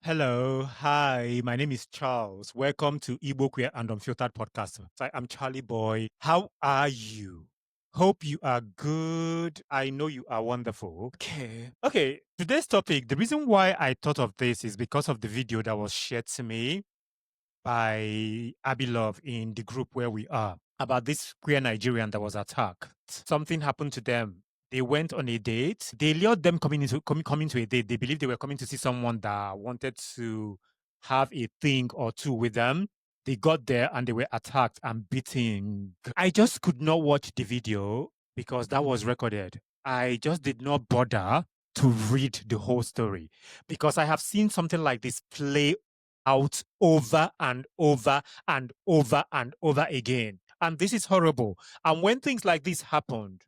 Hello, hi, my name is Charles. Welcome to Igbo Queer and Unfiltered Podcast. I'm Charlie Boy. How are you? Hope you are good. I know you are wonderful. Okay, today's topic, the reason why I thought of this is because of the video that was shared to me by Abby Love in the group where we are about this queer Nigerian that was attacked. Something happened to them. They went on a date. They lured them coming to a date. They believed they were coming to see someone that wanted to have a thing or two with them. They got there and they were attacked and beaten. I just could not watch the video because that was recorded. I just did not bother to read the whole story because I have seen something like this play out over and over and over and over again. And this is horrible. And when things like this happens,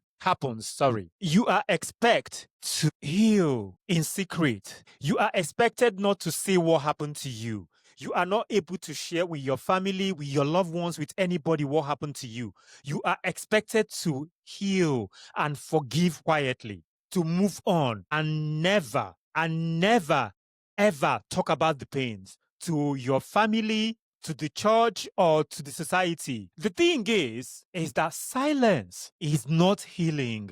you are expected to heal in secret. You are expected not to say what happened to you. You are not able to share with your family, with your loved ones, with anybody what happened to you. You are expected to heal and forgive quietly, to move on and never, ever talk about the pains to your family, to the church, or to the society. The thing is that silence is not healing.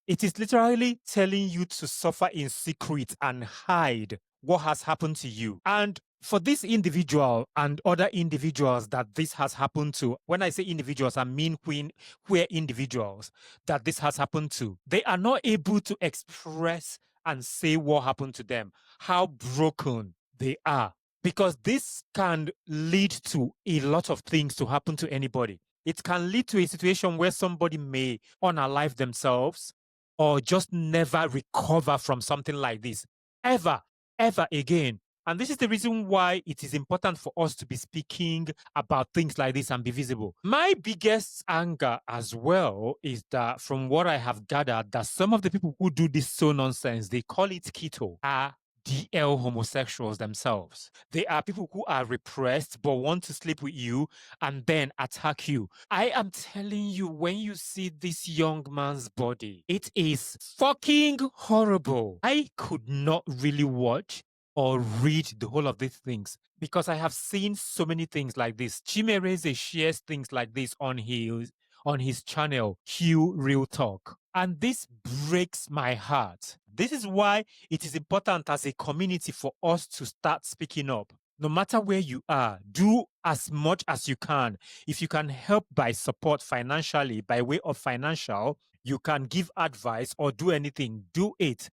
It is literally telling you to suffer in secret and hide what has happened to you. And for this individual and other individuals that this has happened to, when I say individuals, I mean queer individuals that this has happened to, they are not able to express and say what happened to them, how broken they are. Because this can lead to a lot of things to happen to anybody. It can lead to a situation where somebody may unalive themselves or just never recover from something like this ever, ever again. And this is the reason why it is important for us to be speaking about things like this and be visible. My biggest anger as well is that from what I have gathered, that some of the people who do this so nonsense, they call it keto, are DL homosexuals themselves. They are people who are repressed but want to sleep with you and then attack you. I am telling you, when you see this young man's body, it is fucking horrible. I could not really watch or read the whole of these things because I have seen so many things like this. Chimereze shares things like this on his channel, Hugh Real Talk. And this breaks my heart. This is why it is important as a community for us to start speaking up. No matter where you are, do as much as you can. If you can help by support financially, by way of financial, you can give advice or do anything, do it.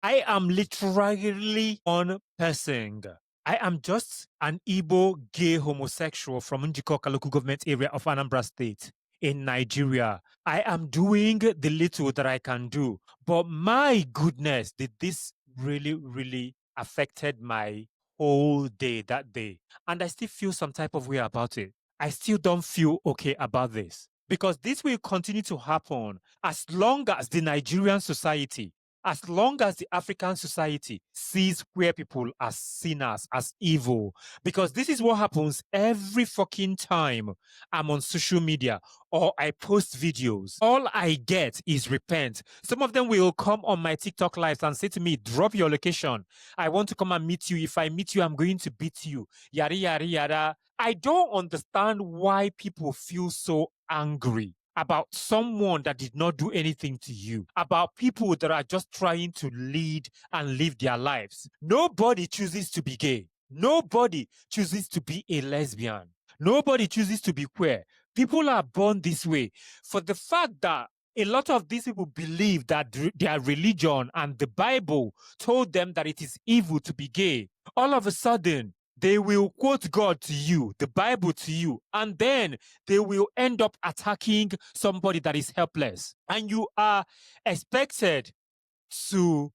I am literally one person. I am just an Igbo gay homosexual from Njikoka local government area of Anambra State in Nigeria. I am doing the little that I can do. But my goodness, did this really, really affected my whole day that day. And I still feel some type of way about it. I still don't feel okay about this because this will continue to happen as long as the Nigerian society, as long as the African society sees queer people as sinners, as evil. Because this is what happens every fucking time I'm on social media or I post videos. All I get is repent. Some of them will come on my TikTok lives and say to me, drop your location. I want to come and meet you. If I meet you, I'm going to beat you. Yada, yada, yada. I don't understand why people feel so angry about someone that did not do anything to you, about people that are just trying to lead and live their lives. Nobody chooses to be gay. Nobody chooses to be a lesbian. Nobody chooses to be queer. People are born this way. For the fact that a lot of these people believe that their religion and the Bible told them that it is evil to be gay, all of a sudden, they will quote God to you, the Bible to you, and then they will end up attacking somebody that is helpless. And you are expected to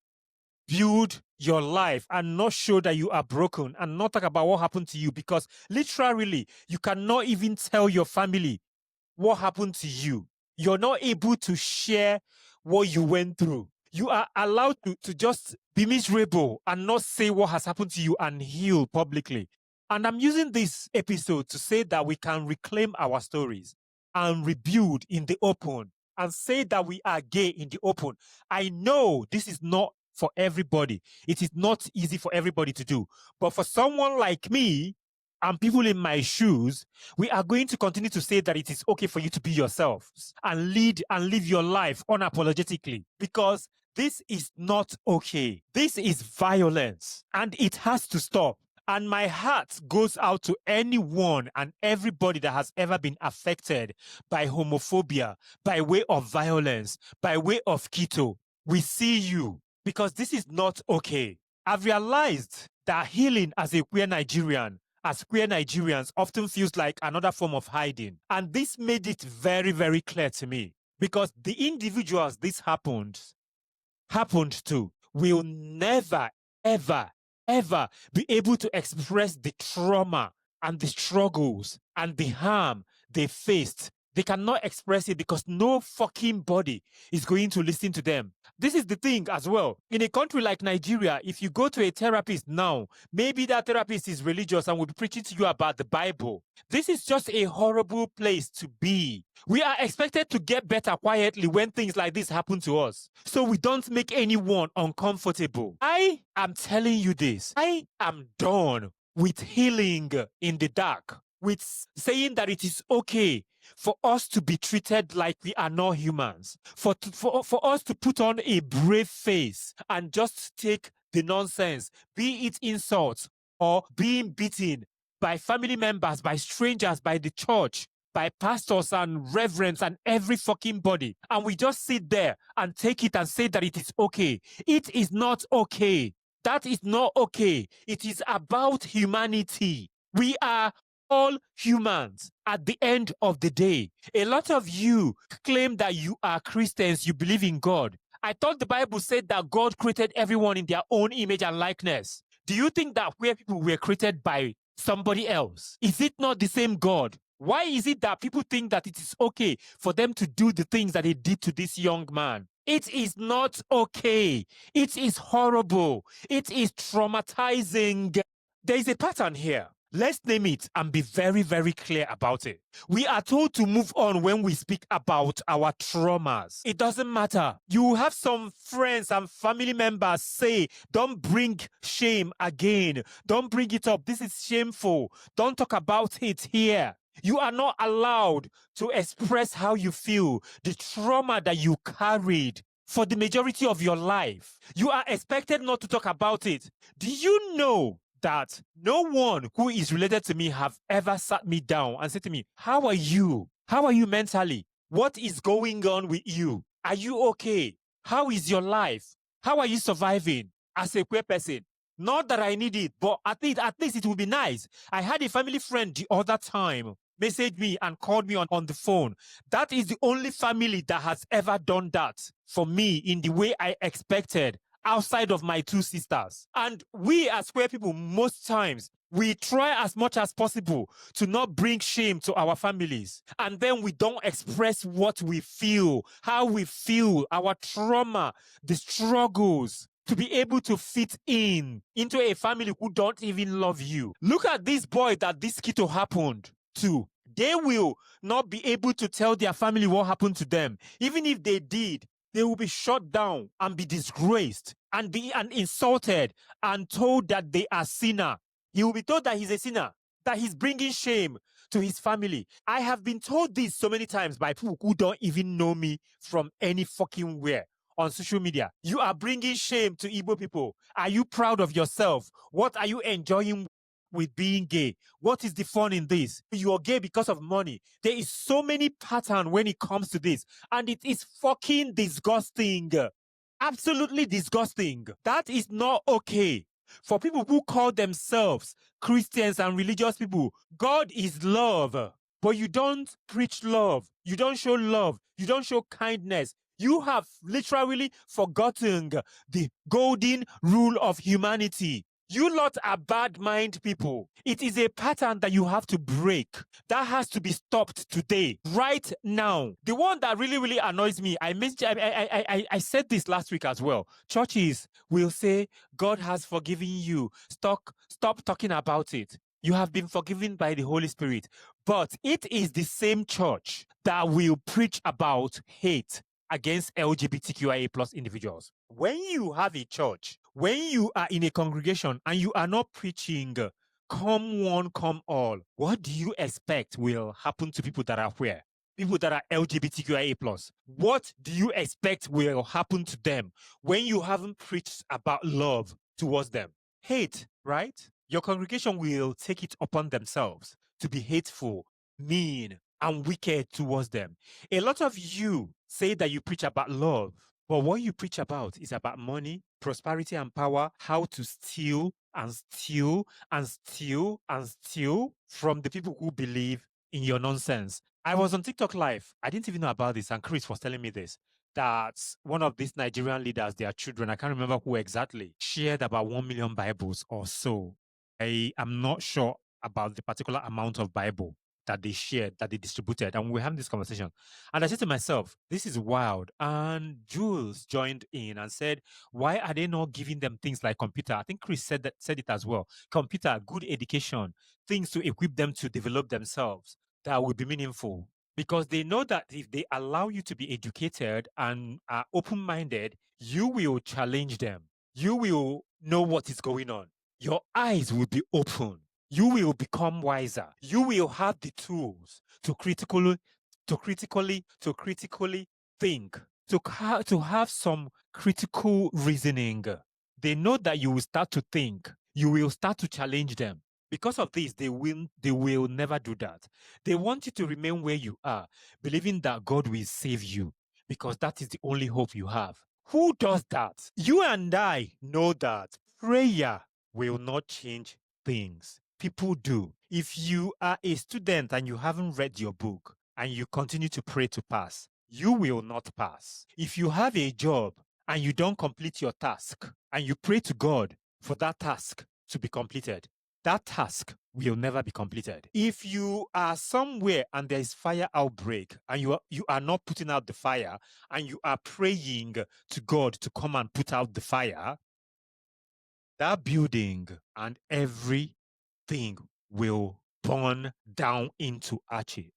build your life and not show that you are broken and not talk about what happened to you because literally you cannot even tell your family what happened to you. You're not able to share what you went through. You are allowed to just be miserable and not say what has happened to you and heal publicly. And I'm using this episode to say that we can reclaim our stories and rebuild in the open and say that we are gay in the open. I know this is not for everybody. It is not easy for everybody to do. But for someone like me and people in my shoes, we are going to continue to say that it is okay for you to be yourself and live your life unapologetically, because this is not okay. This is violence and it has to stop. And my heart goes out to anyone and everybody that has ever been affected by homophobia, by way of violence, by way of keto. We see you, because this is not okay. I've realized that healing as a queer Nigerian, as queer Nigerians, often feels like another form of hiding. And this made it very, very clear to me, because the individuals this happened to will never, ever, ever be able to express the trauma and the struggles and the harm they faced. They cannot express it because no fucking body is going to listen to them. This is the thing as well. In a country like Nigeria, if you go to a therapist now, maybe that therapist is religious and will be preaching to you about the Bible. This is just a horrible place to be. We are expected to get better quietly when things like this happen to us, so we don't make anyone uncomfortable. I am telling you this. I am done with healing in the dark, with saying that it is okay for us to be treated like we are not humans, for us to put on a brave face and just take the nonsense, be it insults or being beaten by family members, by strangers, by the church, by pastors and reverends and every fucking body. And we just sit there and take it and say that it is okay. It is not okay. That is not okay. It is about humanity. We are all humans at the end of the day. A lot of you claim that you are Christians, you believe in God. I thought the Bible said that God created everyone in their own image and likeness. Do you think that queer people were created by somebody else? Is it not the same God? Why is it that people think that it is okay for them to do the things that they did to this young man? It is not okay. It is horrible. It is traumatizing. There is a pattern here. Let's name it and be very, very clear about it. We are told to move on when we speak about our traumas. It doesn't matter. You have some friends and family members say, don't bring shame again. Don't bring it up. This is shameful. Don't talk about it here. You are not allowed to express how you feel, the trauma that you carried for the majority of your life. You are expected not to talk about it. Do you know that no one who is related to me have ever sat me down and said to me, how are you? How are you mentally? What is going on with you? Are you okay? How is your life? How are you surviving as a queer person? Not that I need it, but at least it would be nice. I had a family friend the other time message me and called me on the phone. That is the only family that has ever done that for me in the way I expected, outside of my two sisters. And we as queer people, most times, we try as much as possible to not bring shame to our families. And then we don't express what we feel, how we feel, our trauma, the struggles, to be able to fit into a family who don't even love you. Look at this boy that this keto happened to. They will not be able to tell their family what happened to them. Even if they did, they will be shut down and be disgraced and be insulted and told that they are sinner. He will be told that he's a sinner, that he's bringing shame to his family. I have been told this so many times by people who don't even know me from any fucking where on social media. You are bringing shame to Igbo people. Are you proud of yourself? What are you enjoying with being gay? What is the fun in this? You are gay because of money. There is so many pattern when it comes to this, and it is fucking disgusting. Absolutely disgusting. That is not okay. For people who call themselves Christians and religious people, God is love, but you don't preach love. You don't show love. You don't show kindness. You have literally forgotten the golden rule of humanity. You lot are bad mind people. It is a pattern that you have to break. That has to be stopped today, right now. The one that really, really annoys me, I said this last week as well. Churches will say, God has forgiven you. Stop talking about it. You have been forgiven by the Holy Spirit. But it is the same church that will preach about hate, against LGBTQIA plus individuals. When you have a church, when you are in a congregation and you are not preaching, come one, come all, what do you expect will happen to people that are where? People that are LGBTQIA plus. What do you expect will happen to them when you haven't preached about love towards them? Hate, right? Your congregation will take it upon themselves to be hateful, mean, and wicked towards them. A lot of you say that you preach about love, but what you preach about is about money, prosperity, and power, how to steal and steal and steal and steal from the people who believe in your nonsense. I was on TikTok live. I didn't even know about this, and Chris was telling me this. That one of these Nigerian leaders, their children, I can't remember who exactly, shared about 1 million Bibles or so. I am not sure about the particular amount of Bible that they shared, that they distributed. And we were having this conversation. And I said to myself, this is wild. And Jules joined in and said, why are they not giving them things like computer? I think Chris said it as well. Computer, good education, things to equip them to develop themselves that will be meaningful. Because they know that if they allow you to be educated and are open-minded, you will challenge them. You will know what is going on. Your eyes will be open. You will become wiser. You will have the tools to critically think, to have some critical reasoning. They know that you will start to think. You will start to challenge them. Because of this, they will never do that. They want you to remain where you are, believing that God will save you, because that is the only hope you have. Who does that? You and I know that prayer will not change things. People do. If you are a student and you haven't read your book and you continue to pray to pass, you will not pass. If you have a job and you don't complete your task and you pray to God for that task to be completed, that task will never be completed. If you are somewhere and there is fire outbreak and you are not putting out the fire and you are praying to God to come and put out the fire, that building and everything will burn down into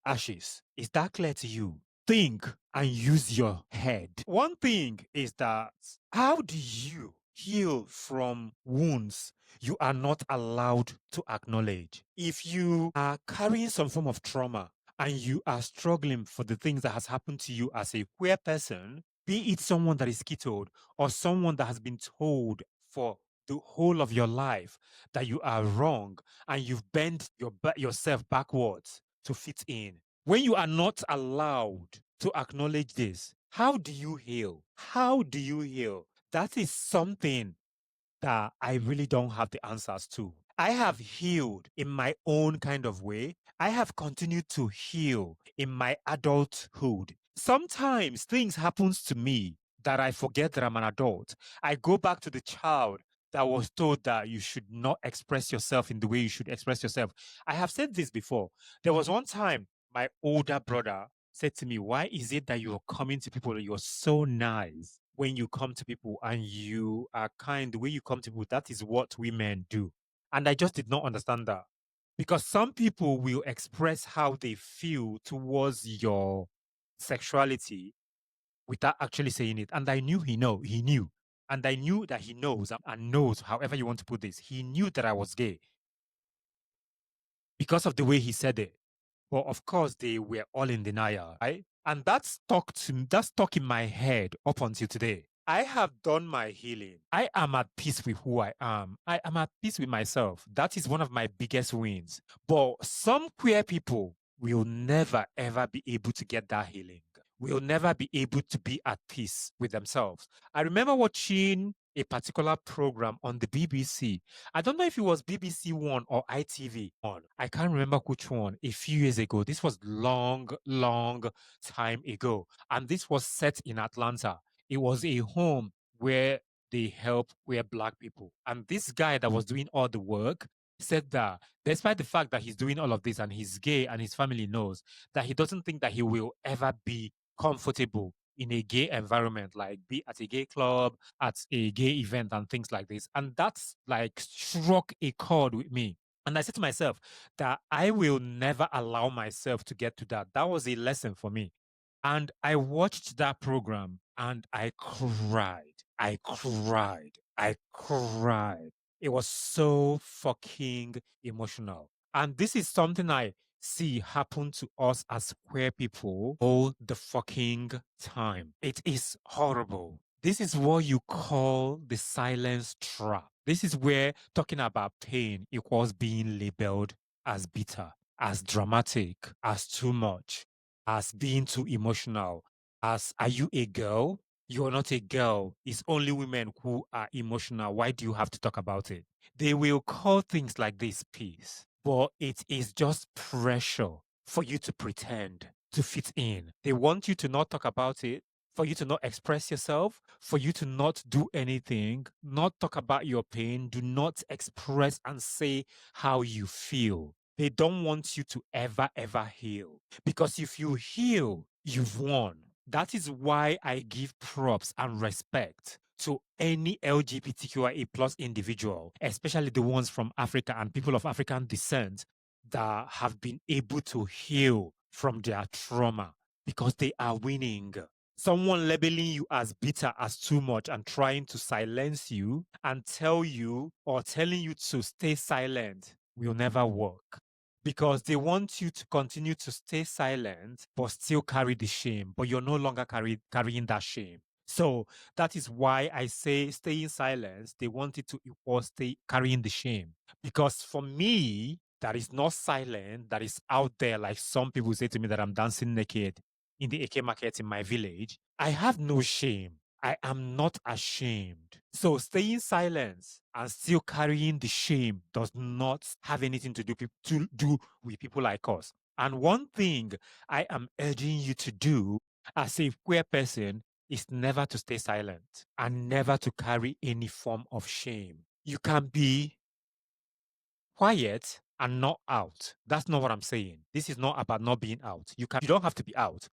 ashes. Is that clear to you? Think and use your head. One thing is that how do you heal from wounds you are not allowed to acknowledge? If you are carrying some form of trauma and you are struggling for the things that has happened to you as a queer person, be it someone that is skittled or someone that has been told for the whole of your life that you are wrong and you've bent yourself backwards to fit in. When you are not allowed to acknowledge this, how do you heal? How do you heal? That is something that I really don't have the answers to. I have healed in my own kind of way. I have continued to heal in my adulthood. Sometimes things happens to me that I forget that I'm an adult. I go back to the child that was told that you should not express yourself in the way you should express yourself. I have said this before. There was one time my older brother said to me, why is it that you're coming to people and you're so nice when you come to people and you are kind, the way you come to people, that is what women do. And I just did not understand that. Because some people will express how they feel towards your sexuality without actually saying it. And I knew he knew. And I knew that he knows and knows, however you want to put this. He knew that I was gay because of the way he said it. But of course, they were all in denial, right? And that's stuck in my head up until today. I have done my healing. I am at peace with who I am. I am at peace with myself. That is one of my biggest wins. But some queer people will never ever be able to get that healing. Will never be able to be at peace with themselves. I remember watching a particular program on the BBC. I don't know if it was BBC One or ITV One. I can't remember which one. A few years ago. This was long, long time ago. And this was set in Atlanta. It was a home where they help queer black people. And this guy that was doing all the work said that despite the fact that he's doing all of this and he's gay and his family knows, that he doesn't think that he will ever be comfortable in a gay environment, like be at a gay club, at a gay event and things like this. And that's like struck a chord with me. And I said to myself that I will never allow myself to get to that. That was a lesson for me. And I watched that program and I cried. I cried. I cried. It was so fucking emotional. And this is something I see happen to us as queer people all the fucking time. It is horrible. This is what you call the silence trap. This is where talking about pain equals being labeled as bitter, as dramatic, as too much, as being too emotional, as are you a girl? You're not a girl. It's only women who are emotional. Why do you have to talk about it? They will call things like this peace, but it is just pressure for you to pretend to fit in. They want you to not talk about it, for you to not express yourself, for you to not do anything, not talk about your pain, do not express and say how you feel. They don't want you to ever heal. Because if you heal, you've won. That is why I give props and respect to any LGBTQIA plus individual, especially the ones from Africa and people of African descent that have been able to heal from their trauma because they are winning. Someone labeling you as bitter as too much and trying to silence you and tell you or telling you to stay silent will never work because they want you to continue to stay silent but still carry the shame, but you're no longer carrying that shame. So that is why I say stay in silence. They want it to equal stay carrying the shame. Because for me, that is not silent, that is out there, like some people say to me that I'm dancing naked in the AK market in my village. I have no shame. I am not ashamed. So staying silent and still carrying the shame does not have anything to do with people like us. And one thing I am urging you to do as a queer person is never to stay silent and never to carry any form of shame. You can be quiet and not out. That's not what I'm saying. This is not about not being out. You don't have to be out,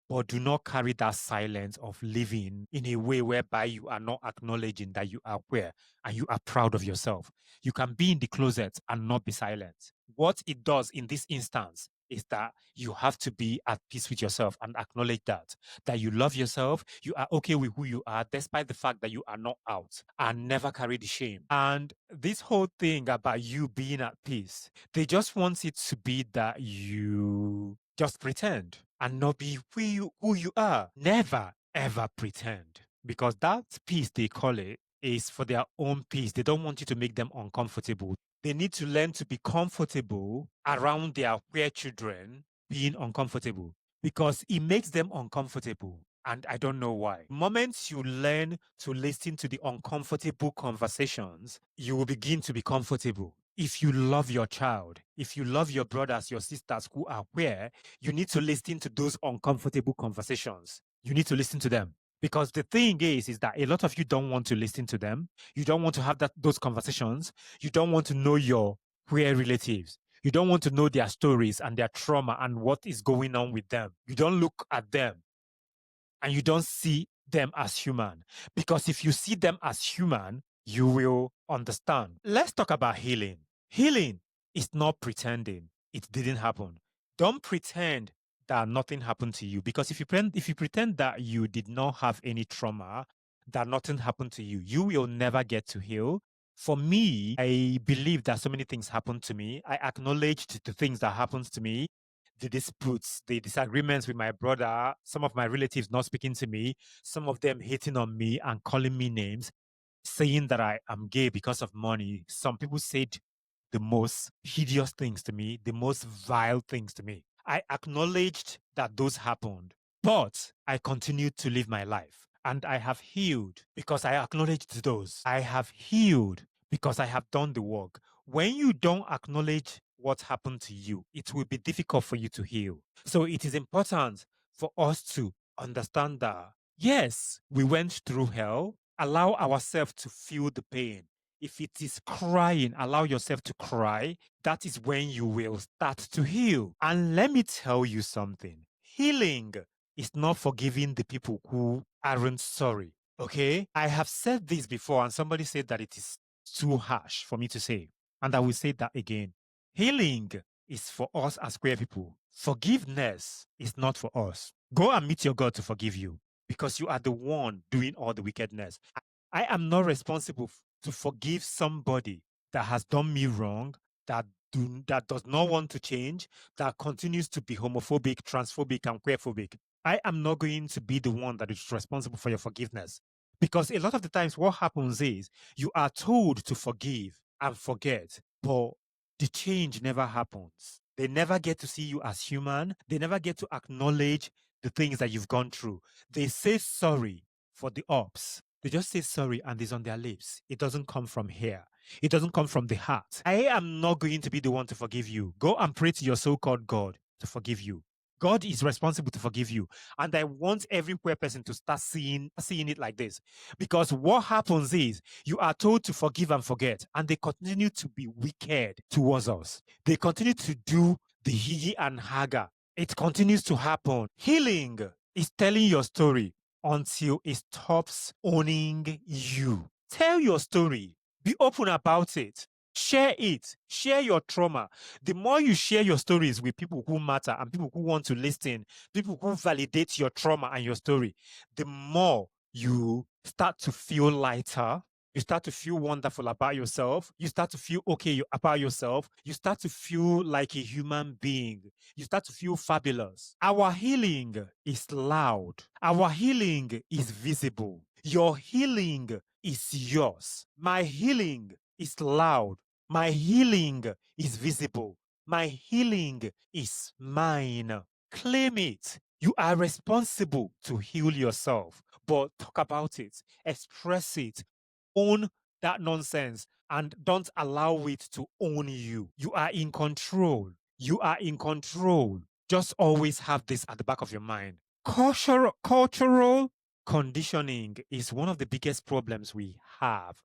but do not carry that silence of living in a way whereby you are not acknowledging that you are queer and you are proud of yourself. You can be in the closet and not be silent. What it does in this instance is that you have to be at peace with yourself and acknowledge that you love yourself, you are okay with who you are, despite the fact that you are not out, and never carry the shame. And this whole thing about you being at peace, they just want it to be that you just pretend and not be who you are. Never, ever pretend. Because that peace, they call it, is for their own peace. They don't want you to make them uncomfortable. They need to learn to be comfortable around their queer children being uncomfortable because it makes them uncomfortable. And I don't know why. The moment you learn to listen to the uncomfortable conversations, you will begin to be comfortable. If you love your child, if you love your brothers, your sisters who are queer, you need to listen to those uncomfortable conversations. You need to listen to them. Because the thing is that a lot of you don't want to listen to them. You don't want to have those conversations. You don't want to know your queer relatives. You don't want to know their stories and their trauma and what is going on with them. You don't look at them and you don't see them as human. Because if you see them as human, you will understand. Let's talk about healing. Healing is not pretending it didn't happen. Don't pretend that nothing happened to you. Because if you pretend that you did not have any trauma, that nothing happened to you, you will never get to heal. For me, I believe that so many things happened to me. I acknowledged the things that happened to me, the disputes, the disagreements with my brother, some of my relatives not speaking to me, some of them hating on me and calling me names, saying that I am gay because of money. Some people said the most hideous things to me, the most vile things to me. I acknowledged that those happened, but I continued to live my life. And I have healed because I acknowledged those. I have healed because I have done the work. When you don't acknowledge what happened to you, it will be difficult for you to heal. So it is important for us to understand that, yes, we went through hell. Allow ourselves to feel the pain. If it is crying, allow yourself to cry. That is when you will start to heal. And let me tell you something. Healing is not forgiving the people who aren't sorry. Okay? I have said this before, and somebody said that it is too harsh for me to say. And I will say that again. Healing is for us as queer people. Forgiveness is not for us. Go and meet your God to forgive you because you are the one doing all the wickedness. I am not responsible to forgive somebody that has done me wrong, that does not want to change, that continues to be homophobic, transphobic, and queerphobic. I am not going to be the one that is responsible for your forgiveness. Because a lot of the times, what happens is you are told to forgive and forget, but the change never happens. They never get to see you as human. They never get to acknowledge the things that you've gone through. They say sorry for the ups. They just say sorry and it's on their lips. It doesn't come from here. It doesn't come from the heart. I am not going to be the one to forgive you. Go and pray to your so-called God to forgive you. God is responsible to forgive you. And I want every queer person to start seeing it like this. Because what happens is you are told to forgive and forget, and they continue to be wicked towards us. They continue to do the higi and haga. It continues to happen. Healing is telling your story until it stops owning you. Tell your story. Be open about it. Share it. Share your trauma. The more you share your stories with people who matter and people who want to listen, people who validate your trauma and your story, the more you start to feel lighter. You start to feel wonderful about yourself. You start to feel okay about yourself. You start to feel like a human being. You start to feel fabulous. Our healing is loud. Our healing is visible. Your healing is yours. My healing is loud. My healing is visible. My healing is mine. Claim it. You are responsible to heal yourself, but talk about it, express it, own that nonsense, and don't allow it to own you. You are in control. You are in control. Just always have this at the back of your mind. Cultural conditioning is one of the biggest problems we have.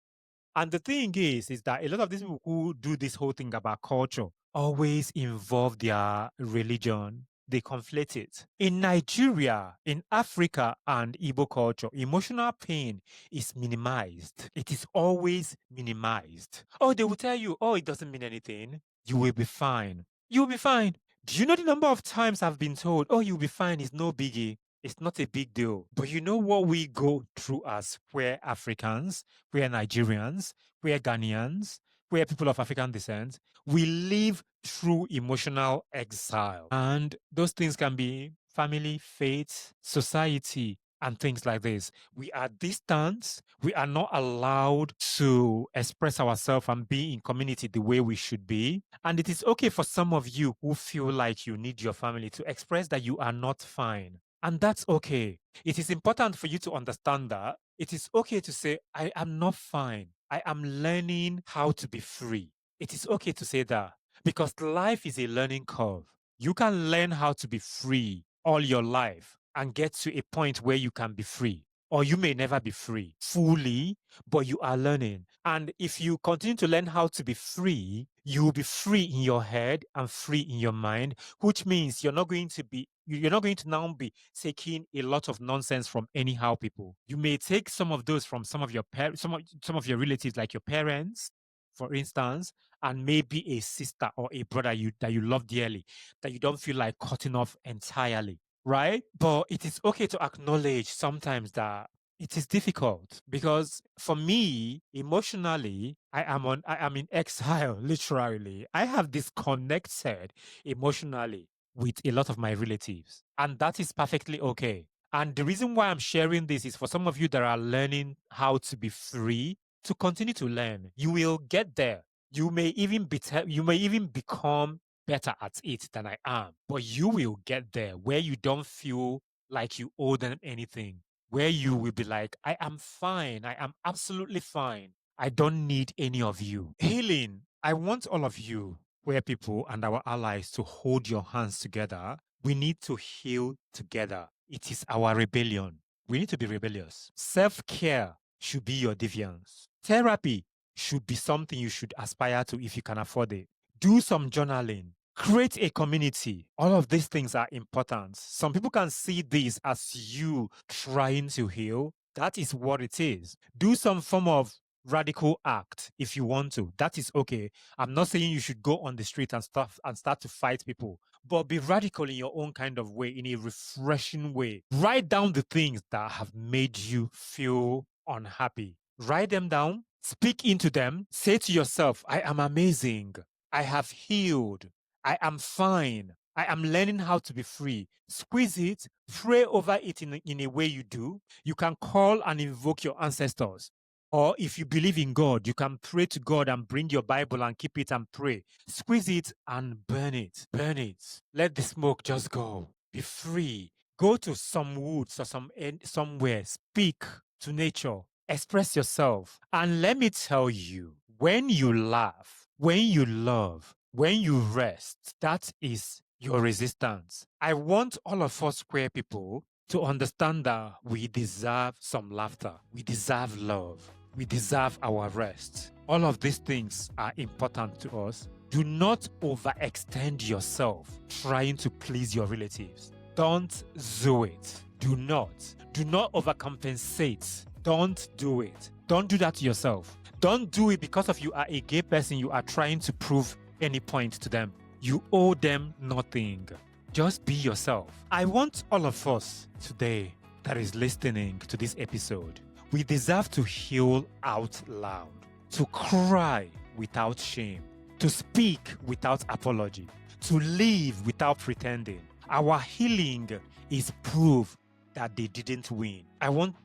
And the thing is that a lot of these people who do this whole thing about culture always involve their religion. They conflate it. In Nigeria, in Africa, and Igbo culture, emotional pain is minimized. It is always minimized. Oh, they will tell you, oh, it doesn't mean anything. You will be fine. You will be fine. Do you know the number of times I've been told, oh, you'll be fine, it's no biggie? It's not a big deal. But you know what we go through as queer Africans, queer Nigerians, queer Ghanaians, queer people of African descent? We live through emotional exile. And those things can be family, faith, society, and things like this. We are distant. We are not allowed to express ourselves and be in community the way we should be. And it is okay for some of you who feel like you need your family to express that you are not fine. And that's okay. It is important for you to understand that it is okay to say, I am not fine. I am learning how to be free. It is okay to say that because life is a learning curve. You can learn how to be free all your life and get to a point where you can be free. Or you may never be free fully, but you are learning. And if you continue to learn how to be free, you will be free in your head and free in your mind, which means you're not going to now be taking a lot of nonsense from anyhow people. You may take some of those from some of your some of your relatives, like your parents, for instance, and maybe a sister or a brother that you love dearly, that you don't feel like cutting off entirely, right? But it is okay to acknowledge sometimes that it is difficult because for me, emotionally, I am in exile, literally. I have disconnected emotionally with a lot of my relatives, and that is perfectly okay. And the reason why I'm sharing this is for some of you that are learning how to be free to continue to learn. You will get there. You may even become better at it than I am, but you will get there where you don't feel like you owe them anything, where you will be like, I am fine. I am absolutely fine. I don't need any of you. Healing. I want all of you, queer people and our allies, to hold your hands together. We need to heal together. It is our rebellion. We need to be rebellious. Self-care should be your deviance. Therapy should be something you should aspire to if you can afford it. Do some journaling. Create a community. All of these things are important. Some people can see this as you trying to heal. That is what it is. Do some form of radical act if you want to. That is okay. I'm not saying you should go on the street and stuff and start to fight people, but be radical in your own kind of way, in a refreshing way. Write down the things that have made you feel unhappy. Write them down, speak into them, say to yourself, I am amazing. I have healed. I am fine. I am learning how to be free. Squeeze it, pray over it in a way you do. You can call and invoke your ancestors. Or if you believe in God, you can pray to God and bring your Bible and keep it and pray. Squeeze it and burn it. Burn it. Let the smoke just go. Be free. Go to some woods or somewhere. Speak to nature. Express yourself. And let me tell you, when you laugh, when you love, when you rest, that is your resistance. I want all of us queer people to understand that we deserve some laughter. We deserve love. We deserve our rest. All of these things are important to us. Do not overextend yourself trying to please your relatives. Don't do it. Do not. Do not overcompensate. Don't do it. Don't do that to yourself. Don't do it because of you are a gay person. You are trying to prove any point to them. You owe them nothing. Just be yourself. I want all of us today that is listening to this episode, we deserve to heal out loud, to cry without shame, to speak without apology, to live without pretending. Our healing is proof that they didn't win. I want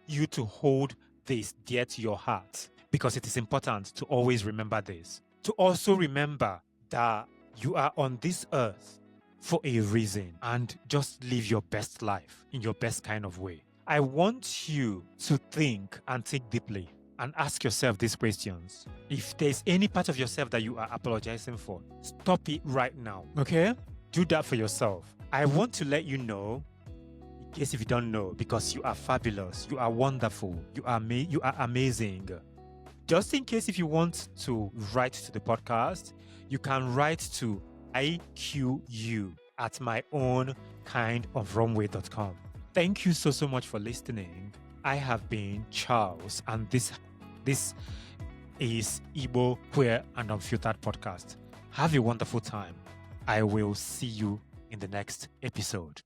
you to hold this dear to your heart because it is important to always remember this. To also remember that you are on this earth for a reason and just live your best life in your best kind of way. I want you to think and think deeply and ask yourself these questions. If there's any part of yourself that you are apologizing for, stop it right now, okay? Do that for yourself. I want to let you know, in case if you don't know, because you are fabulous, you are wonderful, you are amazing. Just in case if you want to write to the podcast, you can write to iqu@myownKindOfWrongWay.com. Thank you so much for listening. I have been Charles, and this is Igbo Queer and Unfiltered Podcast. Have a wonderful time. I will see you in the next episode.